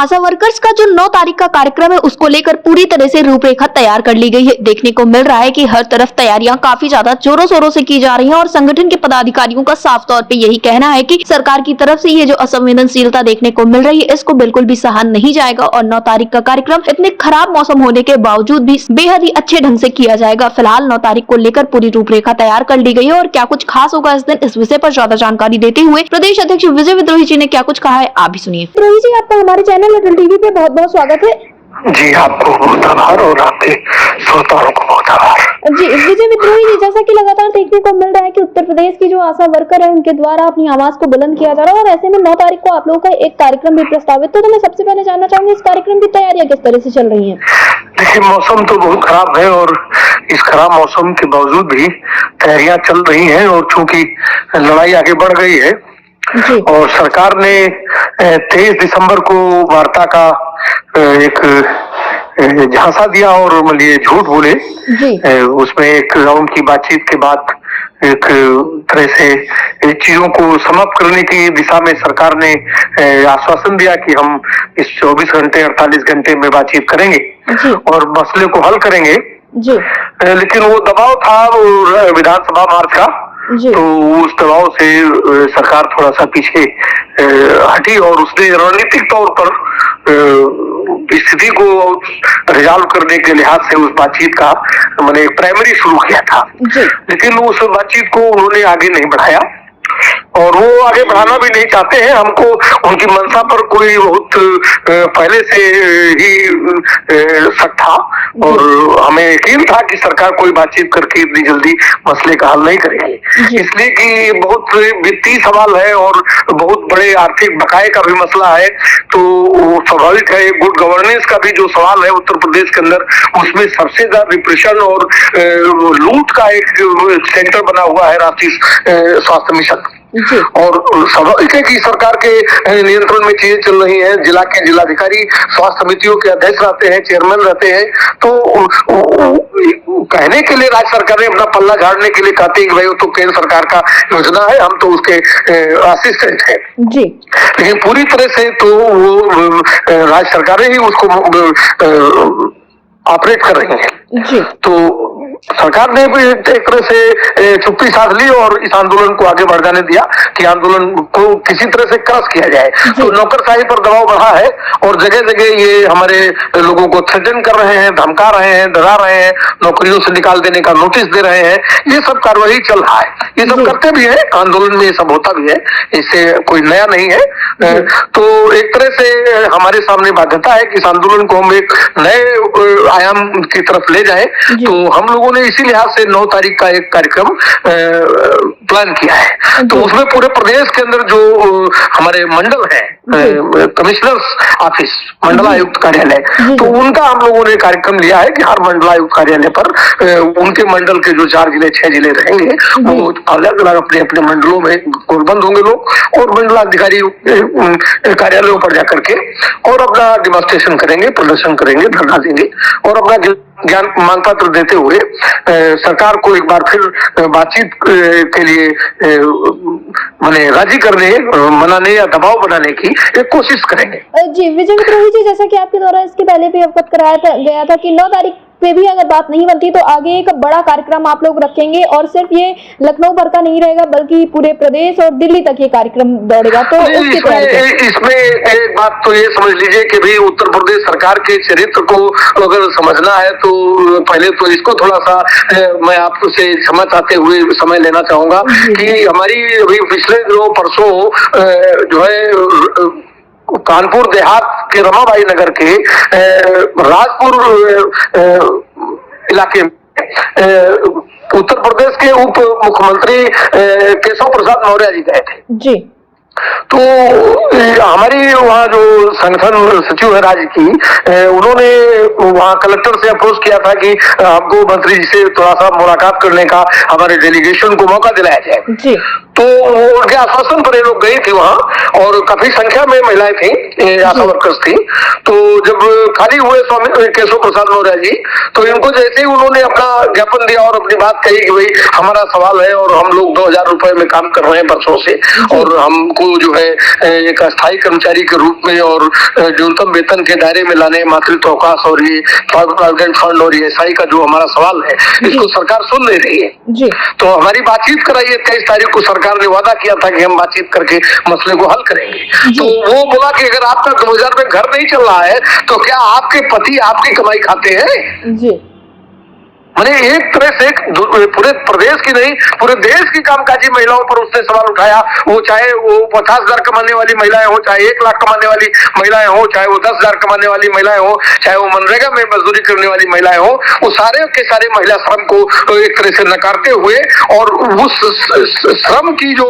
आशा workers का जो 9 तारीख का कार्यक्रम है उसको लेकर पूरी तरह से रूपरेखा तैयार कर ली गई है। देखने को मिल रहा है कि हर तरफ तैयारियां काफी ज्यादा जोरों शोरों से की जा रही हैं और संगठन के पदाधिकारियों का साफ तौर पे यही कहना है कि सरकार की तरफ से ये जो असंवेदनशीलता देखने को मिल रही है इसको बिल्कुल भी सहा नहीं जाएगा और 9 तारीख का कार्यक्रम इतने खराब मौसम होने के बावजूद भी बेहद ही अच्छे ढंग से किया जाएगा। फिलहाल 9 तारीख को लेकर पूरी रूपरेखा तैयार कर ली गई है और क्या कुछ खास होगा इस दिन, इस विषय पर ज्यादा जानकारी देते हुए प्रदेश अध्यक्ष विजय विद्रोही जी ने क्या कुछ कहा है, आप भी सुनिए। विद्रोही जी, आपका हमारे चैनल अटल टीवी पे बहुत बहुत स्वागत है। जी, आपको बहुत आभार और आपके श्रोताओं को बहुत आभार। जी विजय विद्रोही जी, जैसा कि लगातार देखने को मिल रहा है कि उत्तर प्रदेश की जो आशा वर्कर है उनके द्वारा अपनी आवाज को बुलंद किया जा रहा है और ऐसे में 9 तारीख को आप लोगों का एक कार्यक्रम भी प्रस्तावित, तो मैं सबसे पहले जानना चाहूंगी इस कार्यक्रम की तैयारियां किस तरह से चल रही हैं? देखिए, मौसम तो बहुत खराब है और इस खराब मौसम के बावजूद भी तैयारियां चल रही हैं और चूंकि लड़ाई आगे बढ़ गई है और सरकार ने 23 दिसंबर को वार्ता का एक झांसा दिया और मतलब झूठ बोले। उसमें एक राउंड की बातचीत के बाद एक तरह से चीजों को समाप्त करने की दिशा में सरकार ने आश्वासन दिया कि हम इस 24 घंटे 48 घंटे में बातचीत करेंगे और मसले को हल करेंगे। लेकिन वो दबाव था विधानसभा मार्च का, तो उस दबाव से सरकार थोड़ा सा पीछे हटी और उसने रणनीतिक तौर पर स्थिति को रिजॉल्व करने के लिहाज से उस बातचीत का मैंने प्राइमरी शुरू किया था, लेकिन उस बातचीत को उन्होंने आगे नहीं बढ़ाया और वो आगे बढ़ाना भी नहीं चाहते हैं। हमको उनकी मंशा पर कोई बहुत पहले से ही शक था और हमें यकीन था कि सरकार कोई बातचीत करके इतनी जल्दी मसले का हल नहीं करेगी, इसलिए कि बहुत वित्तीय सवाल है और बहुत बड़े आर्थिक बकाये का भी मसला है। तो स्वाभाविक है गुड गवर्नेंस का भी जो सवाल है उत्तर प्रदेश के अंदर, उसमें सबसे ज्यादा रिप्रेशन और लूट का एक सेंटर बना हुआ है राष्ट्रीय स्वास्थ्य मिशन और स्वाभाविक है कि सरकार के नियंत्रण में चीजें चल रही हैं। जिला के जिलाधिकारी स्वास्थ्य समितियों के अध्यक्ष रहते हैं, चेयरमैन रहते हैं, तो कहने के लिए राज्य सरकार ने अपना पल्ला झाड़ने के लिए कहते हैं कि भाई वो तो केंद्र सरकार का योजना है, हम तो उसके असिस्टेंट हैं। लेकिन पूरी तरह से तो वो राज्य सरकारें ही उसको ऑपरेट कर रही हैं। तो सरकार ने भी एक तरह से चुप्पी साध ली और इस आंदोलन को आगे बढ़ जाने दिया कि आंदोलन को किसी तरह से क्रश किया जाए। तो नौकरशाही पर दबाव बढ़ा है और जगह जगह ये हमारे लोगों को थ्रेटन कर रहे हैं, धमका रहे हैं, डरा रहे हैं, नौकरियों से निकाल देने का नोटिस दे रहे हैं। ये सब कार्रवाई चल रहा है, ये सब करते भी है, आंदोलन में ये सब होता भी है, इससे कोई नया नहीं है। तो एक तरह से हमारे सामने बाध्यता है कि इस आंदोलन को हम एक नए आयाम की तरफ ले जाए। तो हम लोगों ने इसी लिहाज से 9 तारीख का एक कार्यक्रम प्लान किया है। तो उसमें पूरे प्रदेश के अंदर जो हमारे मंडल है, कमिश्नर्स ऑफिस, मंडलायुक्त कार्यालय, तो उनका हम लोगों ने कार्यक्रम लिया है कि हर मंडलायुक्त कार्यालय पर उनके मंडल के जो 4 जिले 6 जिले रहेंगे वो अलग अलग अपने अपने मंडलों में गोलबंद होंगे लोग और मंडलाधिकारी कार्यालयों पर जाकर के और अपना डिमॉन्स्ट्रेशन करेंगे, प्रदर्शन करेंगे, धरना देंगे और अपना ज्ञान मांग पत्र देते हुए सरकार को एक बार फिर बातचीत के लिए माने राजी करने, मनाने या दबाव बनाने की एक कोशिश करेंगे। जी विजय विद्रोही जी, जैसा कि आपके द्वारा इसके पहले भी अवगत कराया गया था कि 9 तारीख पे भी अगर बात नहीं बनती तो आगे एक बड़ा कार्यक्रम आप लोग रखेंगे और सिर्फ ये लखनऊ भर का नहीं रहेगा बल्कि पूरे प्रदेश और दिल्ली तक ये कार्यक्रम दौड़ेगा। तो इसमें एक बात तो ये समझ लीजिए कि भाई उत्तर प्रदेश सरकार के चरित्र को अगर समझना है तो पहले तो इसको थोड़ा सा मैं आपसे क्षमा चाहते हुए समय लेना चाहूंगा कि हमारी अभी पिछले दिनों परसों जो है कानपुर देहात के रमाबाई नगर के राजपुर इलाके में उत्तर प्रदेश के उप मुख्यमंत्री केशव प्रसाद मौर्य जी गए थे। तो हमारी वहाँ जो संगठन सचिव है राज्य की, उन्होंने वहाँ कलेक्टर से अप्रोच किया था कि हमको मंत्री जी से थोड़ा सा मुलाकात करने का हमारे डेलीगेशन को मौका दिलाया जाए। तो उनके आश्वासन पर ये लोग गई थी वहां और काफी संख्या में महिलाएं थी, आशा वर्कर्स थी। तो जब खाली हुए स्वामी केशव प्रसाद मौर्य जी, तो इनको जैसे ही उन्होंने अपना ज्ञापन दिया और अपनी बात कही कि भाई हमारा सवाल है और हम लोग 2000 रुपए में काम कर रहे हैं बरसों से और हमको जो है एक अस्थायी कर्मचारी के रूप में और न्यूनतम वेतन के दायरे में लाने, मातृत्व अवकाश और ये प्रोविडेंट फंड और एसआई का जो हमारा सवाल है, इसको सरकार सुन नहीं रही है। तो हमारी बातचीत कराइए। 23 तारीख को सरकार ने वादा किया था कि हम बातचीत करके मसले को हल करेंगे। तो वो बोला कि अगर आपका 2000 में घर नहीं चल रहा है तो क्या आपके पति आपकी कमाई खाते हैं? जी। मैंने एक तरह से पूरे प्रदेश की नहीं, पूरे देश की कामकाजी महिलाओं पर उसने सवाल उठाया। वो चाहे वो 50,000 कमाने वाली महिलाएं हो, चाहे 1 लाख कमाने वाली महिलाएं हो, चाहे वो 10,000 कमाने वाली महिलाएं हो, चाहे वो मनरेगा में मजदूरी करने वाली महिलाएं हो, वो सारे के सारे महिला श्रम को एक तरह से नकारते हुए और उस श्रम की जो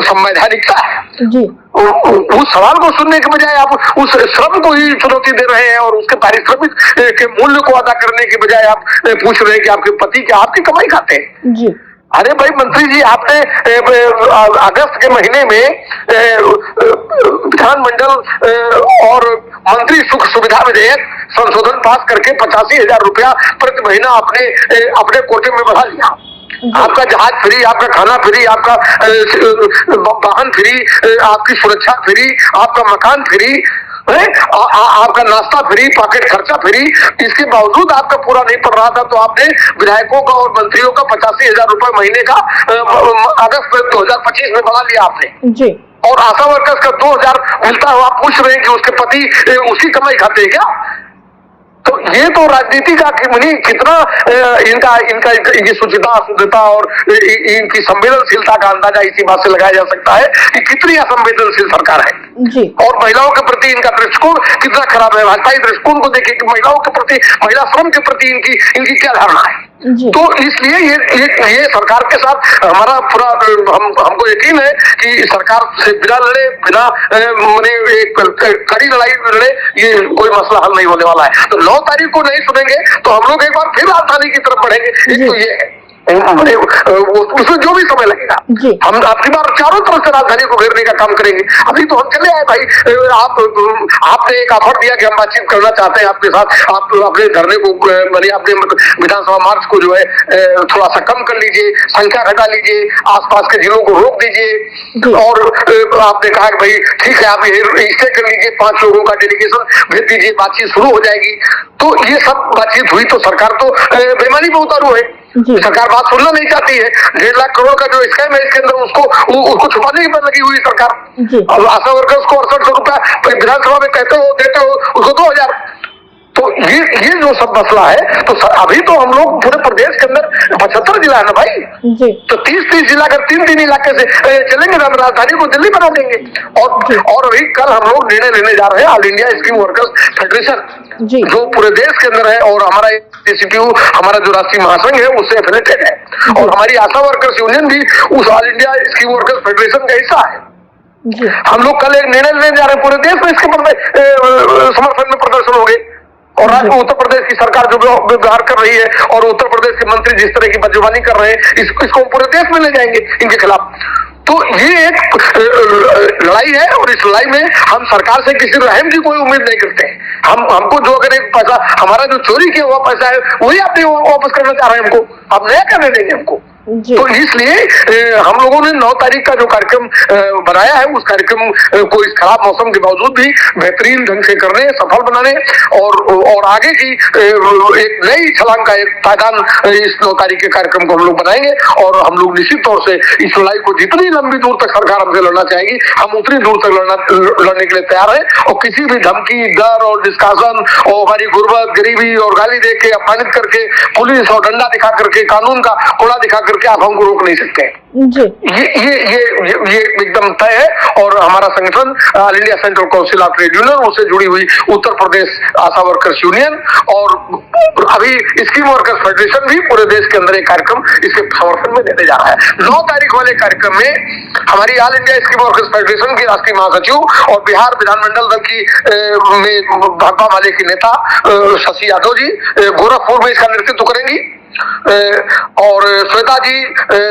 संवैधानिकता है उस सवाल को सुनने के बजाय आप उस श्रम को ही चुनौती दे रहे हैं और उसके पारिश्रमिक के मूल्य को अदा करने के बजाय आप पूछ रहे हैं कि आपके पति क्या आपकी कमाई खाते हैं? जी। अरे भाई मंत्री जी, आपने अगस्त के महीने में विधानमंडल और मंत्री सुख सुविधा विधेयक संशोधन पास करके 85,000 रुपया प्रति महीना अपने कोटे में बढ़ा लिया। आपका जहाज फ्री, आपका खाना फ्री, आपका वाहन फ्री, आपकी सुरक्षा फ्री, आपका मकान फ्री, आपका नाश्ता फ्री, पॉकेट खर्चा फ्री। इसके बावजूद आपका पूरा नहीं पड़ रहा था तो आपने विधायकों का और मंत्रियों का 85,000 रुपए महीने का अगस्त 2025 में बढ़ा लिया आपने जी। और आशा वर्कर्स का 2,000 मिलता है। आप पूछ रहे हैं कि उसके पति उसकी कमाई खाते हैं क्या? तो ये तो राजनीति का कितना इनका ये शुचिता, शुद्धता और इनकी संवेदनशीलता का अंदाजा इसी बात से लगाया जा सकता है कि कितनी असंवेदनशील सरकार है जी। और महिलाओं के प्रति इनका दृष्टिकोण कितना खराब है। भाजपाई दृष्टिकोण को देखिए कि महिलाओं के प्रति, महिला श्रम के प्रति इनकी क्या धारणा है। तो इसलिए ये सरकार के साथ हमारा पूरा हमको यकीन है कि सरकार से बिना लड़े, बिना कड़ी लड़ाई लड़े ये कोई मसला हल नहीं होने वाला है। तो 9 तारीख को नहीं सुनेंगे तो हम लोग एक बार फिर राजधानी की तरफ बढ़ेंगे। एक तो ये है उसमें जो भी समय लगेगा हम आपकी बार चारों तरफ से राजधानी को घेरने का काम करेंगे। अभी तो हम चले आए भाई, आपने एक ऑफर दिया कि हम बातचीत करना चाहते हैं आपके साथ, आप अपने धरने को अपने विधानसभा मार्च को जो है थोड़ा सा कम कर लीजिए, संख्या घटा लीजिए, आसपास के जिलों को रोक दीजिए। और आपने कहा कि भाई ठीक है आप स्टे कर लीजिए, 5 लोगों का डेलीगेशन भेज दीजिए, बातचीत शुरू हो जाएगी। तो ये सब बातचीत हुई तो सरकार तो बेईमानी में उतारू है। सरकार बात सुनना नहीं चाहती है। 1.5 लाख करोड़ का जो स्कैम है इसके अंदर उसको छुपाने की लगी हुई सरकार। अब आशा वर्कर्स को 6800 रुपया विधानसभा में कहते हो देते हो, उसको 2,000। तो ये जो सब मसला है तो अभी तो हम लोग पूरे प्रदेश के अंदर 75 जिला है ना भाई जी। तो 30 जिला अगर 3 इलाके से चलेंगे तो राजधानी को दिल्ली बना देंगे। और अभी कल हम लोग निर्णय लेने जा रहे हैं all India scheme workers federation जो पूरे देश के अंदर है और हमारा सीपीयू हमारा जो राष्ट्रीय महासंघ है उससे एफिलेटेड है और हमारी आशा वर्कर्स यूनियन भी उस all India scheme workers federation का हिस्सा है। हम लोग कल एक निर्णय लेने जा रहे हैं, पूरे देश में इसके समर्थन में प्रदर्शन हो गए और उत्तर प्रदेश की सरकार जो व्यवहार कर रही है और उत्तर प्रदेश के मंत्री जिस तरह की बदजुबानी कर रहे हैं इसको पूरे देश में ले जाएंगे इनके खिलाफ। तो ये एक लड़ाई है और इस लड़ाई में हम सरकार से किसी रहम की कोई उम्मीद नहीं करते हैं। हमको जो अगर एक पैसा हमारा जो चोरी किया हुआ पैसा है वही आप वापस करना चाह रहे हैं, हमको आप नया करने देंगे हमको। तो इसलिए हम लोगों ने 9 तारीख का जो कार्यक्रम बनाया है उस कार्यक्रम को इस खराब मौसम के बावजूद भी बेहतरीन ढंग से करने, सफल बनाने और आगे की एक नई छलांग का एक पायदान इस 9 तारीख के कार्यक्रम को हम लोग बनाएंगे और हम लोग निश्चित तौर से इस लड़ाई को जितनी लंबी दूर तक सरकार हमसे लड़ना चाहेगी हम उतनी दूर तक लड़ने के लिए तैयार है और किसी भी धमकी, डर और डिस्कशन और हमारी गुर्बत, गरीबी और गाली दे के, अपमानित करके, पुलिस और डंडा दिखा करके, कानून का कोड़ा दिखा करके आप हमको रोक नहीं सकते। ये एकदम तय है और हमारा संगठन all India central council of trade union उससे जुड़ी हुई उत्तर प्रदेश आशा वर्कर्स यूनियन और अभी स्कीम वर्कर्स फेडरेशन भी पूरे देश के अंदर एक कार्यक्रम इसके समर्थन में देने जा रहा है। 9 तारीख वाले कार्यक्रम में हमारी all India scheme workers federation की राष्ट्रीय महासचिव और बिहार विधानमंडल दल की भाकपा माले की नेता शशि यादव जी गोरखपुर में इसका नेतृत्व करेंगी और श्वेता जी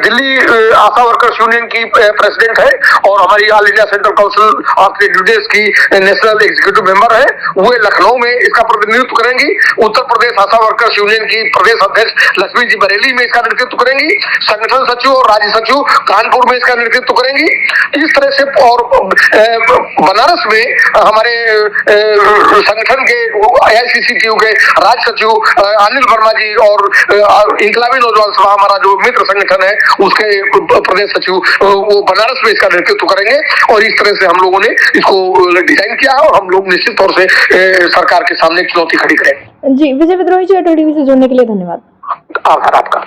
दिल्ली आशा वर्कर्स यूनियन की प्रेसिडेंट है और हमारी all India central council of trade unions की नेशनल एग्जीक्यूटिव मेंबर है। वे लखनऊ में इसका प्रतिनिधित्व करेंगी। उत्तर प्रदेश आशा वर्कर्स यूनियन की प्रदेश अध्यक्ष लक्ष्मी जी बरेली में इसका नेतृत्व करेंगी। संगठन सचिव और राज्य सचिव कानपुर में इसका नेतृत्व करेंगी। इस तरह से और बनारस में हमारे संगठन के AICCTU के राज्य सचिव अनिल वर्मा जी और इंकलाबी नौजवान सभा हमारा जो मित्र संगठन है उसके प्रदेश सचिव वो बनारस में इसका नेतृत्व करेंगे। और इस तरह से हम लोगों ने इसको डिजाइन किया है और हम लोग निश्चित तौर से सरकार के सामने चुनौती खड़ी करेंगे। जी, विजय विद्रोही जी, ATV से जुड़ने के लिए धन्यवाद। आभार आपका।